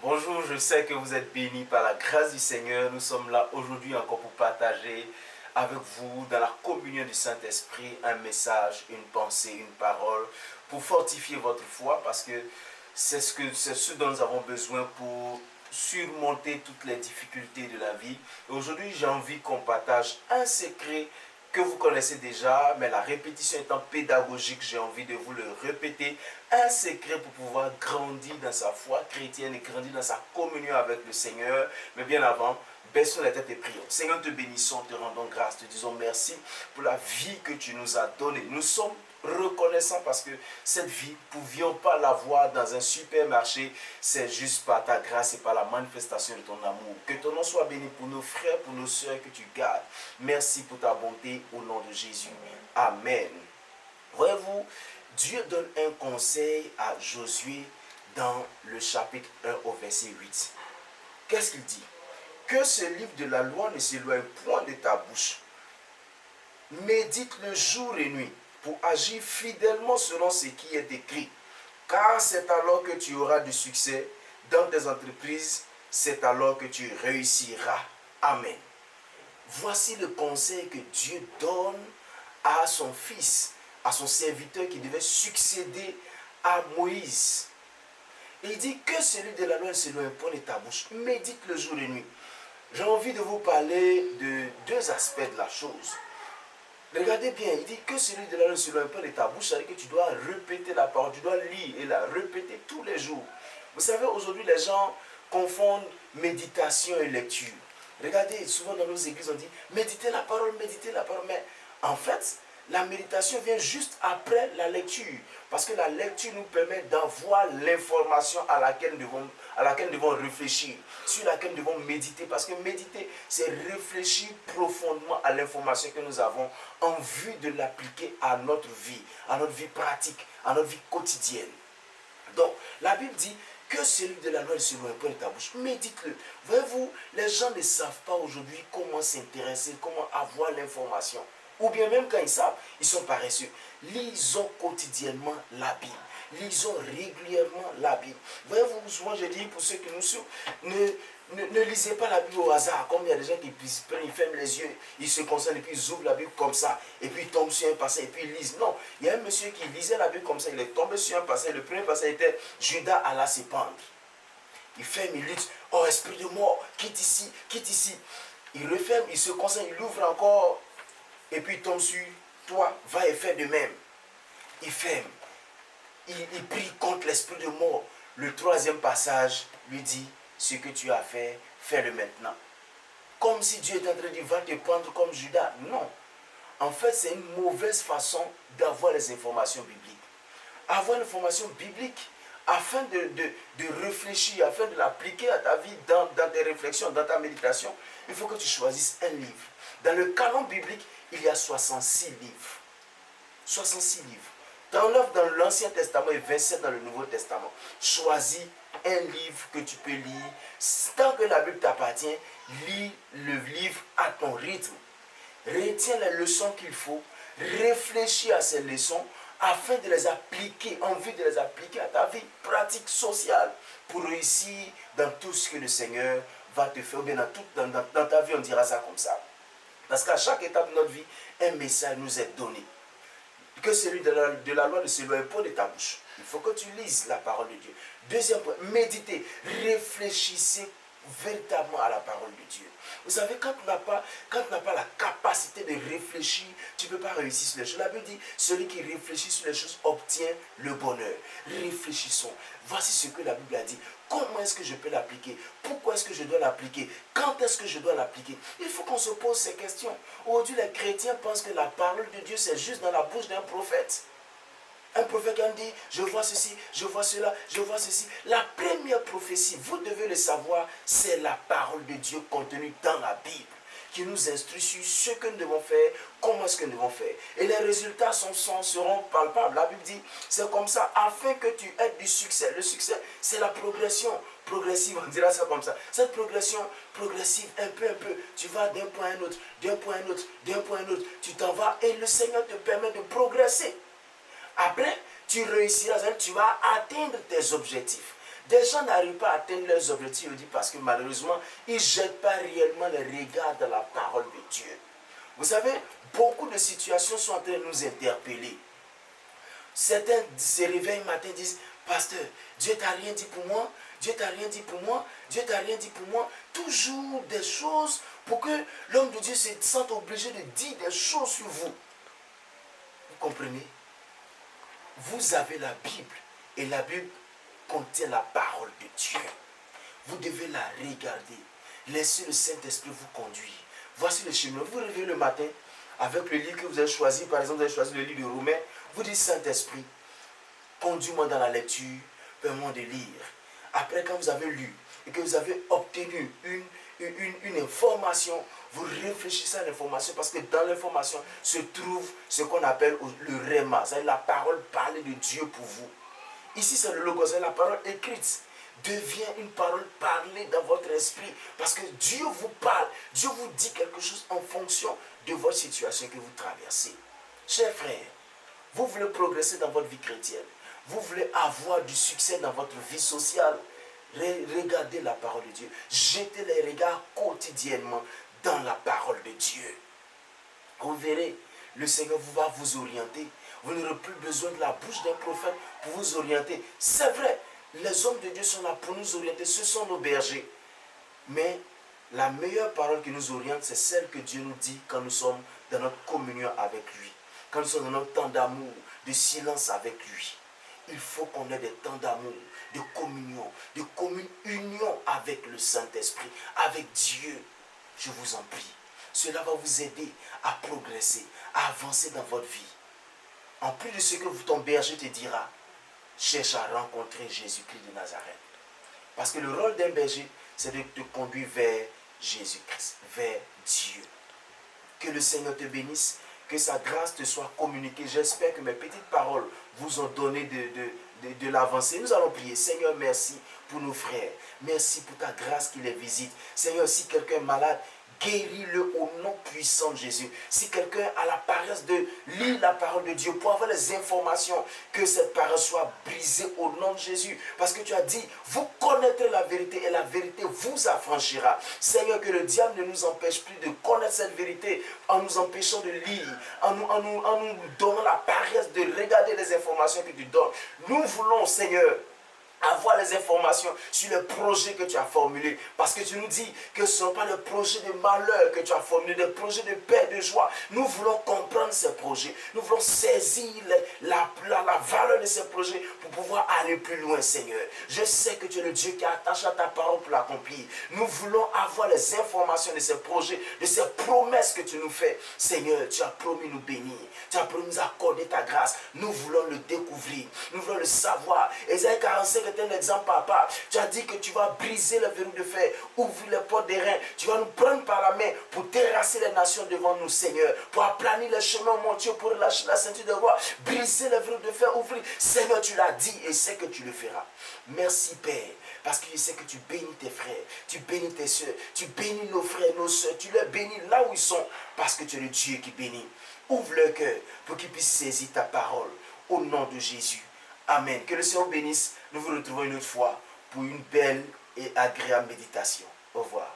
Bonjour, je sais que vous êtes bénis par la grâce du Seigneur. Nous sommes là aujourd'hui encore pour partager avec vous dans la communion du Saint-Esprit un message, une pensée, une parole pour fortifier votre foi parce que c'est ce dont nous avons besoin pour surmonter toutes les difficultés de la vie. Aujourd'hui, j'ai envie qu'on partage un secret que vous connaissez déjà, mais la répétition étant pédagogique, j'ai envie de vous le répéter. Un secret pour pouvoir grandir dans sa foi chrétienne et grandir dans sa communion avec le Seigneur. Mais bien avant, baissons la tête et prions. Seigneur, te bénissons, te rendons grâce, te disons merci pour la vie que tu nous as donnée. Nous sommes reconnaissants parce que cette vie, nous ne pouvions pas l'avoir dans un supermarché. C'est juste par ta grâce et par la manifestation de ton amour. Que ton nom soit béni pour nos frères, pour nos soeurs que tu gardes. Merci pour ta bonté au nom de Jésus. Amen. Voyez-vous, Dieu donne un conseil à Josué dans le chapitre 1 au verset 8. Qu'est-ce qu'il dit? Que ce livre de la loi ne s'éloigne point de ta bouche. Médite-le jour et nuit pour agir fidèlement selon ce qui est écrit. Car c'est alors que tu auras du succès dans tes entreprises, c'est alors que tu réussiras. Amen. Voici le conseil que Dieu donne à son fils, à son serviteur qui devait succéder à Moïse. Il dit que celui de la loi se loin point de ta bouche. Médite le jour et nuit. J'ai envie de vous parler de deux aspects de la chose. Regardez bien, il dit que celui de la loi se loin point de ta bouche, c'est-à-dire que tu dois répéter la parole, tu dois lire et la répéter tous les jours. Vous savez, aujourd'hui, les gens confondent méditation et lecture. Regardez, souvent dans nos églises, on dit méditez la parole, mais en fait, la méditation vient juste après la lecture. Parce que la lecture nous permet d'avoir l'information à laquelle nous devons réfléchir, sur laquelle nous devons méditer. Parce que méditer, c'est réfléchir profondément à l'information que nous avons en vue de l'appliquer à notre vie pratique, à notre vie quotidienne. Donc, la Bible dit que celui de la loi ne se loin point de ta bouche. Médite-le. Voyez-vous, les gens ne savent pas aujourd'hui comment s'intéresser, comment avoir l'information. Ou bien même quand ils savent, ils sont paresseux. Lisons quotidiennement la Bible. Lisons régulièrement la Bible. Voyez-vous, souvent je dis pour ceux qui nous suivent, ne lisez pas la Bible au hasard. Comme il y a des gens qui ils ferment les yeux, ils se concentrent et puis ils ouvrent la Bible comme ça. Et puis ils tombent sur un passage et puis ils lisent. Non, il y a un monsieur qui lisait la Bible comme ça. Il est tombé sur un passage. Le premier passage était Judas alla se pendre. Il ferme, il lutte. Oh, esprit de mort, quitte ici, quitte ici. Il referme, il se concentre, il ouvre encore. Et puis il tombe sur toi, va et fais de même. Il ferme. Il prie contre l'esprit de mort. Le troisième passage lui dit, ce que tu as fait, fais-le maintenant. Comme si Dieu était en train de dire, va te prendre comme Judas. Non. En fait, c'est une mauvaise façon d'avoir les informations bibliques. Avoir l'information biblique afin de réfléchir, afin de l'appliquer à ta vie, dans tes réflexions, dans ta méditation, il faut que tu choisisses un livre. Dans le canon biblique, il y a 66 livres. 66 livres. 39 dans l'Ancien Testament et 27 dans le Nouveau Testament. Choisis un livre que tu peux lire. Tant que la Bible t'appartient, lis le livre à ton rythme. Retiens les leçons qu'il faut. Réfléchis à ces leçons afin de les appliquer, en vue de les appliquer à ta vie pratique, sociale, pour réussir dans tout ce que le Seigneur va te faire. Ou bien dans ta vie, on dira ça comme ça. Parce qu'à chaque étape de notre vie, un message nous est donné. Que celui de la loi ne s'éloigne pas de ta bouche. Il faut que tu lises la parole de Dieu. Deuxième point, méditez, réfléchissez véritablement à la parole de Dieu. Vous savez, quand tu n'as pas la capacité de réfléchir, tu ne peux pas réussir sur les choses. La Bible dit, celui qui réfléchit sur les choses obtient le bonheur. Réfléchissons. Voici ce que la Bible a dit. Comment est-ce que je peux l'appliquer? Pourquoi est-ce que je dois l'appliquer? Quand est-ce que je dois l'appliquer? Il faut qu'on se pose ces questions. Aujourd'hui, les chrétiens pensent que la parole de Dieu, c'est juste dans la bouche d'un prophète. Un prophète qui a dit, je vois ceci, je vois cela, je vois ceci. La première prophétie, vous devez le savoir, c'est la parole de Dieu contenue dans la Bible, qui nous instruit sur ce que nous devons faire, comment est-ce que nous devons faire. Et les résultats seront palpables. La Bible dit, c'est comme ça, afin que tu aies du succès. Le succès, c'est la progression progressive, on dira ça comme ça. Cette progression progressive, un peu, tu vas d'un point à un autre, d'un point à un autre, d'un point à un autre. Tu t'en vas et le Seigneur te permet de progresser. Après, tu réussiras, tu vas atteindre tes objectifs. Des gens n'arrivent pas à atteindre leurs objectifs parce que malheureusement, ils ne jettent pas réellement les regards dans la parole de Dieu. Vous savez, beaucoup de situations sont en train de nous interpeller. Certains se réveillent matin et disent, pasteur, Dieu t'a rien dit pour moi, Dieu t'a rien dit pour moi, Dieu t'a rien dit pour moi. Toujours des choses pour que l'homme de Dieu se sente obligé de dire des choses sur vous. Vous comprenez? Vous avez la Bible et la Bible contient la parole de Dieu. Vous devez la regarder. Laissez le Saint-Esprit vous conduire. Voici le chemin. Vous réveillez le matin avec le livre que vous avez choisi. Par exemple, vous avez choisi le livre de Romains. Vous dites, Saint-Esprit, conduis-moi dans la lecture, permets-moi de lire. Après, quand vous avez lu et que vous avez obtenu une information, vous réfléchissez à l'information parce que dans l'information se trouve ce qu'on appelle le réma, c'est-à-dire la parole parlée de Dieu pour vous. Ici, c'est le logos, c'est la parole écrite. Devient une parole parlée dans votre esprit parce que Dieu vous parle, Dieu vous dit quelque chose en fonction de votre situation que vous traversez. Chers frères, vous voulez progresser dans votre vie chrétienne, vous voulez avoir du succès dans votre vie sociale, regardez la parole de Dieu, jetez les regards quotidiennement dans la parole de Dieu. Vous verrez, le Seigneur va vous orienter. Vous n'aurez plus besoin de la bouche d'un prophète pour vous orienter. C'est vrai, les hommes de Dieu sont là pour nous orienter, ce sont nos bergers. Mais la meilleure parole qui nous oriente, c'est celle que Dieu nous dit quand nous sommes dans notre communion avec lui. Quand nous sommes dans notre temps d'amour, de silence avec lui. Il faut qu'on ait des temps d'amour, de communion, de commune union avec le Saint-Esprit, avec Dieu. Je vous en prie. Cela va vous aider à progresser, à avancer dans votre vie. En plus de ce que ton berger te dira, cherche à rencontrer Jésus-Christ de Nazareth. Parce que le rôle d'un berger, c'est de te conduire vers Jésus-Christ, vers Dieu. Que le Seigneur te bénisse, que sa grâce te soit communiquée. J'espère que mes petites paroles vous ont donné de l'avancée. Nous allons prier. Seigneur, merci pour nos frères. Merci pour ta grâce qui les visite. Seigneur, si quelqu'un est malade, guéris-le au nom puissant de Jésus. Si quelqu'un a la paresse de lire la parole de Dieu pour avoir les informations, que cette paresse soit brisée au nom de Jésus. Parce que tu as dit, vous connaîtrez la vérité et la vérité vous affranchira. Seigneur, que le diable ne nous empêche plus de connaître cette vérité en nous empêchant de lire, en nous donnant la paresse de regarder les informations que tu donnes. Nous voulons, Seigneur, avoir les informations sur les projets que tu as formulés. Parce que tu nous dis que ce ne sont pas des projets de malheur que tu as formulés, des projets de paix, de joie. Nous voulons comprendre ces projets. Nous voulons saisir la valeur de ces projets pour pouvoir aller plus loin, Seigneur. Je sais que tu es le Dieu qui attache à ta parole pour l'accomplir. Nous voulons avoir les informations de ces projets, de ces promesses que tu nous fais. Seigneur, tu as promis nous bénir. Tu as promis nous accorder ta grâce. Nous voulons le découvrir. Nous voulons le savoir. Ésaïe 45 est un exemple, papa. Tu as dit que tu vas briser le verrou de fer, ouvrir les portes des reins. Tu vas nous prendre par la main pour terrasser les nations devant nous, Seigneur. Pour aplanir les chemins, mon Dieu, pour relâcher la ceinture de roi. Briser le verrou de fer, ouvrir. Seigneur, tu l'as dit et c'est que tu le feras. Merci, Père. Parce que je sais que tu bénis tes frères, tu bénis tes soeurs, tu bénis nos frères, nos soeurs, tu les bénis là où ils sont. Parce que tu es le Dieu qui bénit. Ouvre leur cœur pour qu'ils puissent saisir ta parole. Au nom de Jésus. Amen. Que le Seigneur bénisse. Nous vous retrouvons une autre fois pour une belle et agréable méditation. Au revoir.